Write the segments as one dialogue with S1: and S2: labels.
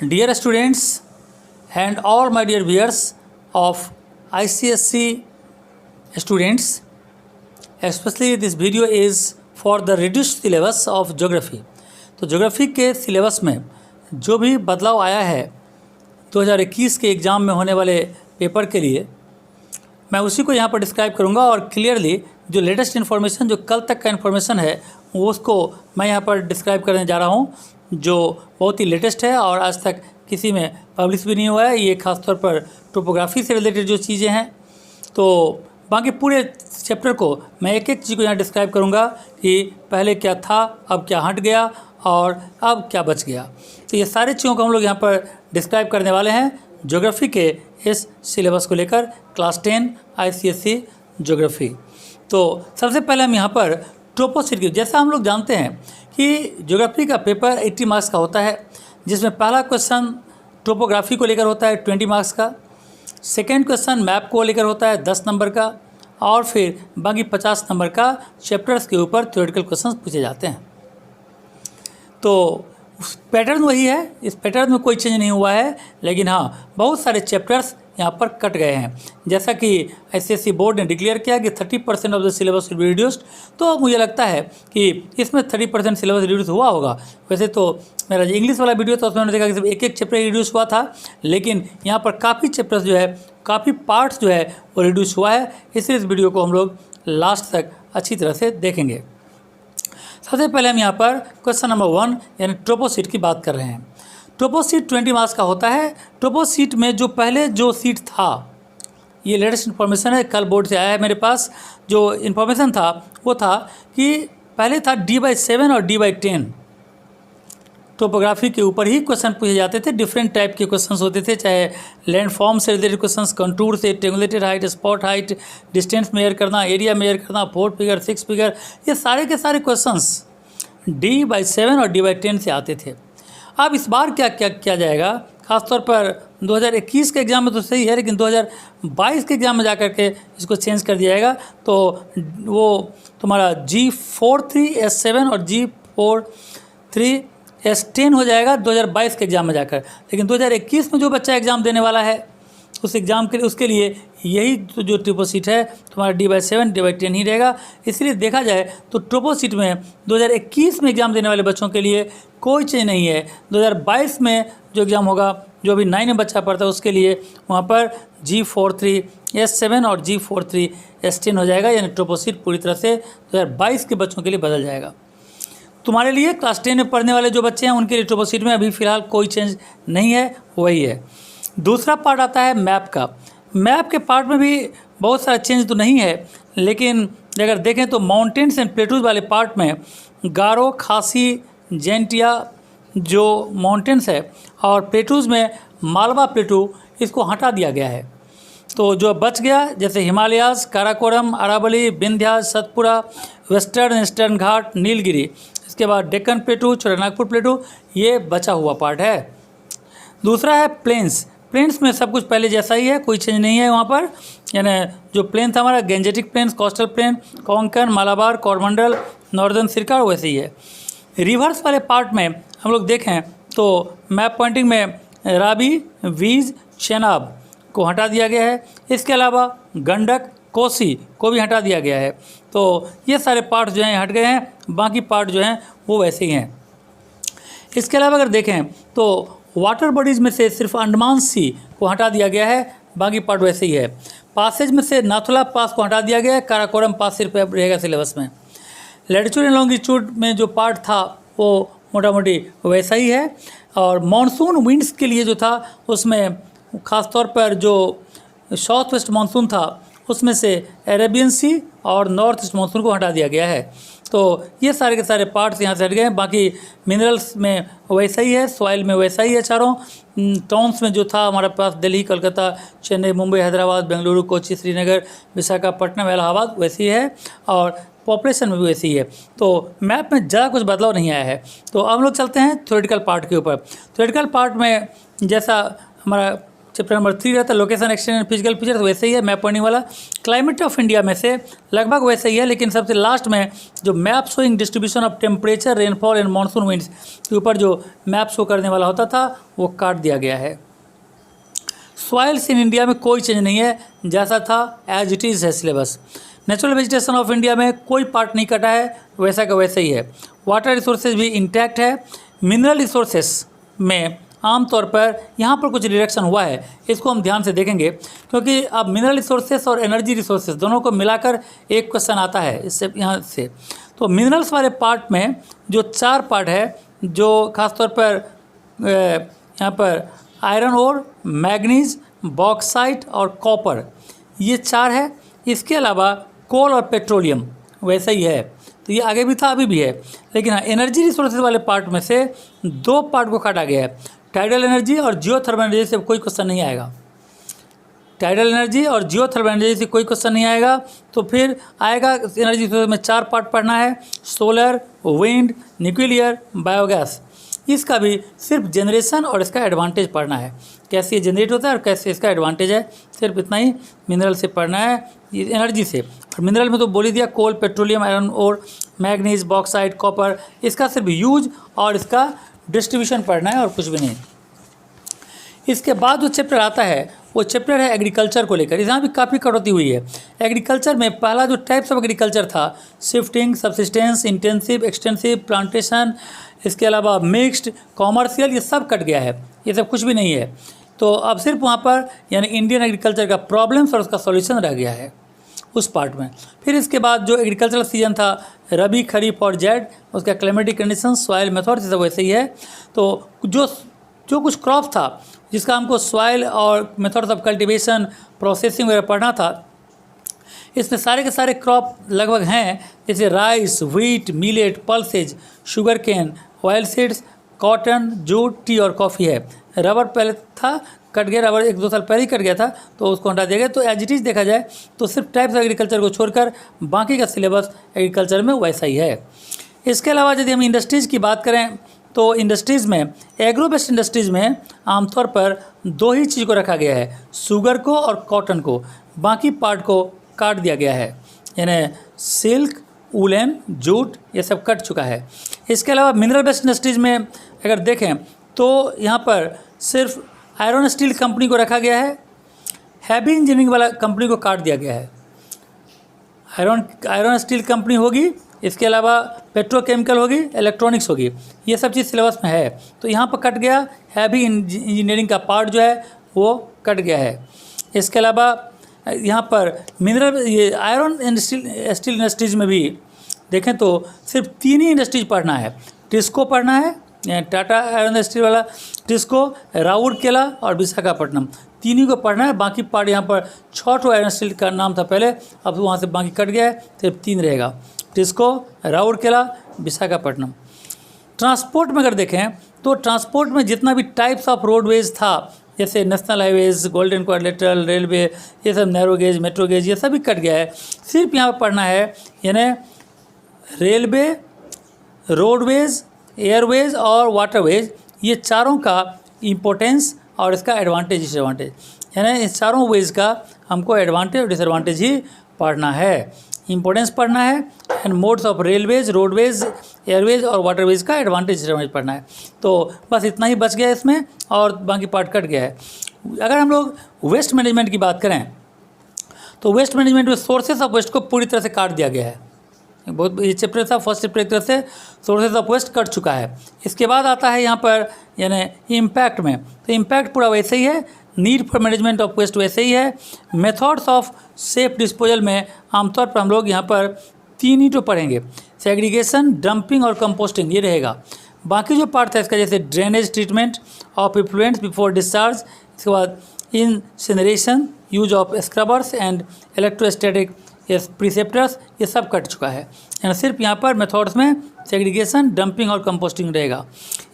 S1: Dear students and all my dear viewers of ICSE students, especially this video is for the reduced syllabus of geography. तो geography के syllabus में जो भी बदलाव आया है 2021 के एग्ज़ाम में होने वाले पेपर के लिए, मैं उसी को यहाँ पर डिस्क्राइब करूँगा और क्लियरली जो लेटेस्ट इन्फॉर्मेशन, जो कल तक का इन्फॉर्मेशन है वो उसको मैं यहाँ पर डिस्क्राइब करने जा रहा हूँ, जो बहुत ही लेटेस्ट है और आज तक किसी में पब्लिश भी नहीं हुआ है। ये खासतौर पर टोपोग्राफी से रिलेटेड जो चीज़ें हैं, तो बाकी पूरे चैप्टर को मैं एक एक चीज़ को यहाँ डिस्क्राइब करूँगा कि पहले क्या था, अब क्या हट गया और अब क्या बच गया। तो ये सारी चीज़ों को हम लोग यहाँ पर डिस्क्राइब करने वाले हैं ज्योग्राफी के इस सिलेबस को लेकर, क्लास 10 ICSE ज्योग्राफी। तो सबसे पहले हम यहाँ पर टोपोसीट की, जैसा हम लोग जानते हैं कि ज्योग्राफी का पेपर 80 मार्क्स का होता है, जिसमें पहला क्वेश्चन टोपोग्राफी को लेकर होता है 20 मार्क्स का, सेकेंड क्वेश्चन मैप को लेकर होता है 10 नंबर का, और फिर बाकी 50 नंबर का चैप्टर्स के ऊपर थ्योरेटिकल क्वेश्चंस पूछे जाते हैं। तो पैटर्न वही है, इस पैटर्न में कोई चेंज नहीं हुआ है, लेकिन हाँ बहुत सारे चैप्टर्स यहाँ पर कट गए हैं। जैसा कि ICSE बोर्ड ने डिक्लेयर किया कि 30% of the syllabus will be reduced, तो मुझे लगता है कि इसमें 30% सिलेबस रिड्यूस हुआ होगा। वैसे तो मेरा जो इंग्लिश वाला वीडियो था उसमें मैंने देखा कि सिर्फ एक चैप्टर रिड्यूस हुआ था, लेकिन यहाँ पर काफ़ी चैप्टर्स जो है, काफ़ी पार्ट्स जो है वो रिड्यूस हुआ है। इसलिए इस वीडियो को हम लोग लास्ट तक अच्छी तरह से देखेंगे। सबसे पहले हम यहाँ पर क्वेश्चन नंबर 1 यानी टोपोसीट की बात कर रहे हैं। टोपोसीट 20 मार्क्स का होता है। टोपोसीट में जो पहले जो सीट था, ये लेटेस्ट इन्फॉर्मेशन है, कल बोर्ड से आया है मेरे पास। जो इन्फॉर्मेशन था वो था कि पहले था D/7 और D/10 टोपोग्राफी के ऊपर ही क्वेश्चन पूछे जाते थे। डिफरेंट टाइप के क्वेश्चंस होते थे, चाहे लैंडफॉर्म से रिलेटेड क्वेश्चंस, कंटूर से, triangulated height, spot height, distance measure करना, एरिया मेजर करना, 4 फिगर 6 फिगर, ये सारे के सारे क्वेश्चंस D/7 और D/10 से आते थे। अब इस बार क्या क्या किया जाएगा, खासतौर पर 2021 के एग्ज़ाम में तो सही है, लेकिन 2022 के एग्ज़ाम में जाकर के इसको चेंज कर दिया जाएगा। तो वो तुम्हारा G43 S7 और G43 S10 हो जाएगा 2022 के एग्ज़ाम में जाकर। लेकिन 2021 में जो बच्चा एग्ज़ाम देने वाला है उस एग्ज़ाम के लिए, उसके लिए यही तो जो टोपोसीट है तुम्हारा D/7 D/10 ही रहेगा। इसलिए देखा जाए तो टोपोसीट में 2021 में एग्ज़ाम देने वाले बच्चों के लिए कोई चेंज नहीं है। 2022 में जो एग्ज़ाम होगा, जो अभी 9 में बच्चा पढ़ता है उसके लिए वहाँ पर G43 S7 और G43 S10 हो जाएगा, यानी टोपोसीट पूरी तरह से 2022 के बच्चों के लिए बदल जाएगा। तुम्हारे लिए क्लास 10 में पढ़ने वाले जो बच्चे हैं उनके लिए टोपोसीट में अभी फ़िलहाल कोई चेंज नहीं है, वही है। दूसरा पार्ट आता है मैप का। मैप के पार्ट में भी बहुत सारा चेंज तो नहीं है, लेकिन अगर देखें तो माउंटेन्स एंड प्लेटूज वाले पार्ट में गारो, खासी, जैंतिया जो माउंटेन्स है, और प्लेटूज में मालवा प्लेटू, इसको हटा दिया गया है। तो जो बच गया, जैसे हिमालयाज़, काराकोरम, अरावली, विंध्या, सतपुरा, वेस्टर्न ईस्टर्न घाट, नीलगिरी, इसके बाद डेक्कन प्लेटू, छोटानागपुर प्लेटू, ये बचा हुआ पार्ट है। दूसरा है प्लेन्स। प्लेन्स में सब कुछ पहले जैसा ही है, कोई चेंज नहीं है वहाँ पर। यानी जो प्लेन था हमारा Gangetic plains, coastal plain, Konkan, Malabar, Coromandel, northern Circar, वैसे ही है। रिवर्स वाले पार्ट में हम लोग देखें तो मैप पॉइंटिंग में रावी, वीज, चेनाब को हटा दिया गया है। इसके अलावा गंडक, कोसी को भी हटा दिया गया है। तो ये सारे पार्ट जो हैं हट गए हैं, बाकी पार्ट जो हैं वो वैसे ही हैं। इसके अलावा अगर देखें तो वाटर बॉडीज़ में से सिर्फ अंडमान सी को हटा दिया गया है, बाकी पार्ट वैसे ही है। पासेज में से नाथुला पास को हटा दिया गया है, काराकोरम पास सिर्फ रहेगा सिलेबस में। लैटिट्यूड एंड लॉन्गिट्यूड में जो पार्ट था वो मोटा मोटी वैसा ही है। और मानसून विंड्स के लिए जो था उसमें ख़ास तौर पर जो साउथ वेस्ट मानसून था उसमें से अरेबियन सी और नॉर्थ ईस्ट मानसून को हटा दिया गया है। तो ये सारे के सारे पार्ट्स यहाँ से हट गए हैं। बाकी मिनरल्स में वैसा ही है, सॉइल में वैसा ही है। चारों टाउन्स में जो था हमारे पास दिल्ली, कलकत्ता, चेन्नई, मुंबई, हैदराबाद, बेंगलुरु, कोची, श्रीनगर, विशाखापट्टनम, इलाहाबाद वैसी है, और पॉपुलेशन में भी वैसी ही है। तो मैप में ज़्यादा कुछ बदलाव नहीं आया है। तो अब हम लोग चलते हैं थ्योरेटिकल पार्ट के ऊपर। थ्योरेटिकल पार्ट में जैसा हमारा चैप्टर नंबर 3 रहता है location extend and physical features, वैसे ही है मैप पढ़ने वाला। क्लाइमेट ऑफ इंडिया में से लगभग वैसे ही है, लेकिन सबसे लास्ट में जो map showing distribution of temperature, rainfall and monsoon winds के ऊपर जो मैप शो करने वाला होता था वो काट दिया गया है। सॉइल्स इन इंडिया में कोई चेंज नहीं है, जैसा था एज इट इज़ है syllabus. Natural vegetation of India में कोई पार्ट नहीं कटा है, वैसा का वैसे ही है। वाटर रिसोर्सेज भी इंटैक्ट है। मिनरल रिसोर्सेज में आमतौर पर यहाँ पर कुछ रिडक्शन हुआ है, इसको हम ध्यान से देखेंगे, क्योंकि अब मिनरल रिसोर्सेज और एनर्जी रिसोर्सेज दोनों को मिलाकर एक क्वेश्चन आता है इससे यहाँ से। तो मिनरल्स वाले पार्ट में जो 4 पार्ट है, जो खासतौर पर यहाँ पर आयरन ओर, मैग्नीज, बॉक्साइट और कॉपर, ये 4 है। इसके अलावा कोल और पेट्रोलियम वैसा ही है, तो ये आगे भी था अभी भी है। लेकिन हाँ, एनर्जी रिसोर्सेज वाले पार्ट में से 2 पार्ट को काटा गया है। टाइडल एनर्जी और जियोथर्मल एनर्जी से कोई क्वेश्चन नहीं आएगा। टाइडल एनर्जी और जियोथर्मल एनर्जी से कोई क्वेश्चन नहीं आएगा। तो फिर आएगा एनर्जी रिसोर्स में 4 पार्ट पढ़ना है, सोलर, विंड, न्यूक्लियर, बायोगैस। इसका भी सिर्फ जनरेशन और इसका एडवांटेज पढ़ना है, कैसे ये जनरेट होता है और कैसे इसका एडवांटेज है, सिर्फ इतना ही मिनरल से पढ़ना है, एनर्जी से। और मिनरल में तो बोल ही दिया, coal, petroleum, iron ore, manganese, bauxite, copper, इसका सिर्फ यूज और इसका डिस्ट्रीब्यूशन पढ़ना है और कुछ भी नहीं। इसके बाद जो चैप्टर आता है वो चैप्टर है एग्रीकल्चर को लेकर। यहाँ भी काफ़ी कटौती हुई है। एग्रीकल्चर में पहला जो टाइप्स ऑफ एग्रीकल्चर था, shifting, subsistence, intensive, extensive, plantation, इसके अलावा मिक्स्ड, कॉमर्शियल, ये सब कट गया है, ये सब कुछ भी नहीं है। तो अब सिर्फ वहाँ पर यानी इंडियन एग्रीकल्चर का प्रॉब्लम्स और उसका सॉल्यूशन रह गया है उस पार्ट में। फिर इसके बाद जो एग्रीकल्चरल सीजन था, रबी, खरीफ और जेड, उसका क्लाइमेटिक कंडीशन, सॉइल मेथड, ये सब वैसे ही है। तो जो कुछ क्रॉप था जिसका हमको सॉइल और मेथड्स ऑफ कल्टीवेशन, प्रोसेसिंग वगैरह पढ़ना था, इसमें सारे के सारे क्रॉप लगभग हैं, जैसे rice, wheat, millet, pulses, sugar cane, oil seeds, cotton, jute, tea और कॉफ़ी है। रबर पहले था, कट गया, रबर 1-2 साल पहले ही कट गया था, तो उसको हटा दिया गया। तो एज इट इज़ देखा जाए तो सिर्फ टाइप्स ऑफ एग्रीकल्चर को छोड़कर बाकी का सिलेबस एग्रीकल्चर में वैसा ही है। इसके अलावा यदि हम इंडस्ट्रीज़ की बात करें तो इंडस्ट्रीज़ में, एग्रो बेस्ड इंडस्ट्रीज़ में आमतौर पर 2 ही चीज़ को रखा गया है, शुगर को और कॉटन को। बाकी पार्ट को काट दिया गया है, यानी सिल्क, वूलन, जूट, ये सब कट चुका है। इसके अलावा मिनरल बेस्ड इंडस्ट्रीज़ में अगर देखें तो यहाँ पर सिर्फ आयरन स्टील कंपनी को रखा गया है। हैवी इंजीनियरिंग वाला कंपनी को काट दिया गया है। आयरन स्टील कंपनी होगी, इसके अलावा पेट्रोकेमिकल होगी, इलेक्ट्रॉनिक्स होगी, ये सब चीज़ सिलेबस में है। तो यहाँ पर कट गया, हैवी इंजीनियरिंग का पार्ट जो है वो कट गया है। इसके अलावा यहाँ पर मिनरल, ये आयरन स्टील इंडस्ट्रीज़ में भी देखें तो सिर्फ 3 ही इंडस्ट्रीज पढ़ना है। टिस्को पढ़ना है, टाटा आयरन स्टील वाला टिस्को, राउरकेला और विशाखापट्टनम, 3 ही को पढ़ना है। बाकी पार्ट यहाँ पर 6 आयरन स्टील का नाम था पहले, अब वहाँ से बाकी कट गया है, सिर्फ 3 रहेगा, टिस्को, राउरकेला, विशाखापट्टनम। ट्रांसपोर्ट में अगर देखें तो ट्रांसपोर्ट में जितना भी टाइप्स ऑफ रोडवेज था, जैसे national highways, golden quadrilateral, railway, ये सब नैरो गेज, मेट्रो गेज, ये सब भी कट गया है। सिर्फ यहाँ पर पढ़ना है यानी रेलवे, रोडवेज, एयरवेज और वाटरवेज, ये चारों का इम्पोर्टेंस और इसका एडवांटेज, डिसएडवांटेज, यानी इस चारों वेज का हमको एडवांटेज और डिसएडवांटेज ही पढ़ना है। इंपॉर्टेंस पढ़ना है and modes of railways, roadways, Airways और वाटरवेज का एडवांटेज डिसएडवांटेज पढ़ना है। तो बस इतना ही बच गया इसमें और बाकी पार्ट कट गया है। अगर हम लोग वेस्ट मैनेजमेंट की बात करें तो वेस्ट मैनेजमेंट में सोर्सेस ऑफ वेस्ट को पूरी तरह से काट दिया गया है। बहुत ये चैप्टर था, फर्स्ट चैप्टर एक तरह से सोर्सेज ऑफ वेस्ट कट चुका है। इसके बाद आता है यहाँ पर यानी इम्पैक्ट में, तो इम्पैक्ट पूरा वैसे ही है, need for management of waste वैसे ही है। मेथड्स ऑफ सेफ डिस्पोजल में आमतौर पर हम लोग यहाँ पर 3 ही तो पढ़ेंगे, सेग्रीगेशन, डंपिंग और कंपोस्टिंग, ये रहेगा। बाकी जो पार्ट था इसका, जैसे drainage treatment of effluents before discharge, इसके बाद incineration, use of scrubbers and electrostatic precipitators, ये सब कट चुका है। यानी सिर्फ यहाँ पर मेथड्स में सेग्रीगेशन, डंपिंग और कंपोस्टिंग रहेगा।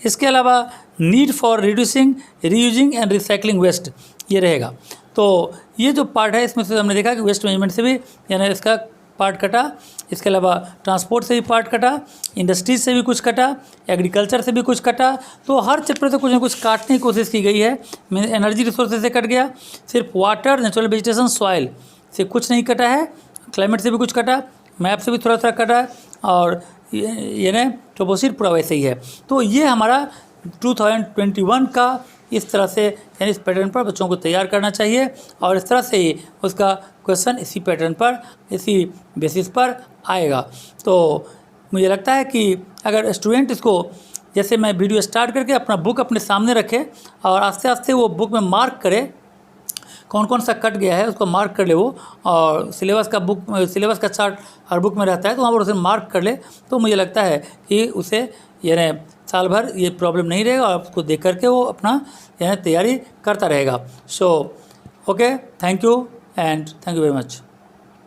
S1: इसके अलावा need for reducing, reusing and recycling waste, ये रहेगा। तो ये जो पार्ट है इसमें से हमने देखा कि वेस्ट मैनेजमेंट से भी यानी इसका पार्ट कटा, इसके अलावा ट्रांसपोर्ट से भी पार्ट कटा, इंडस्ट्रीज से भी कुछ कटा, एग्रीकल्चर से भी कुछ कटा। तो हर चैप्टर से कुछ ना कुछ काटने की कोशिश की गई है। एनर्जी रिसोर्सेज से कट गया, सिर्फ वाटर, नेचुरल वेजिटेशन, सॉइल से कुछ नहीं कटा है, क्लाइमेट से भी कुछ कटा, मैप से भी थोड़ा थोड़ा कटा है, और ये ट्रोपोस्फीयर पूरा वैसे ही है। तो ये हमारा 2021 का इस तरह से यानी इस पैटर्न पर बच्चों को तैयार करना चाहिए, और इस तरह से ही उसका क्वेश्चन इसी पैटर्न पर, इसी बेसिस पर आएगा। तो मुझे लगता है कि अगर स्टूडेंट इसको, जैसे मैं वीडियो स्टार्ट करके अपना बुक अपने सामने रखे और आस्ते आस्ते वो बुक में मार्क करे कौन कौन सा कट गया है, उसको मार्क कर ले वो, और सिलेबस का चार्ट हर बुक में रहता है, तो वहाँ पर उसे मार्क कर ले, तो मुझे लगता है कि उसे यानी साल भर ये प्रॉब्लम नहीं रहेगा, और उसको देख करके वो अपना यानी तैयारी करता रहेगा। So okay, thank you and thank you very much.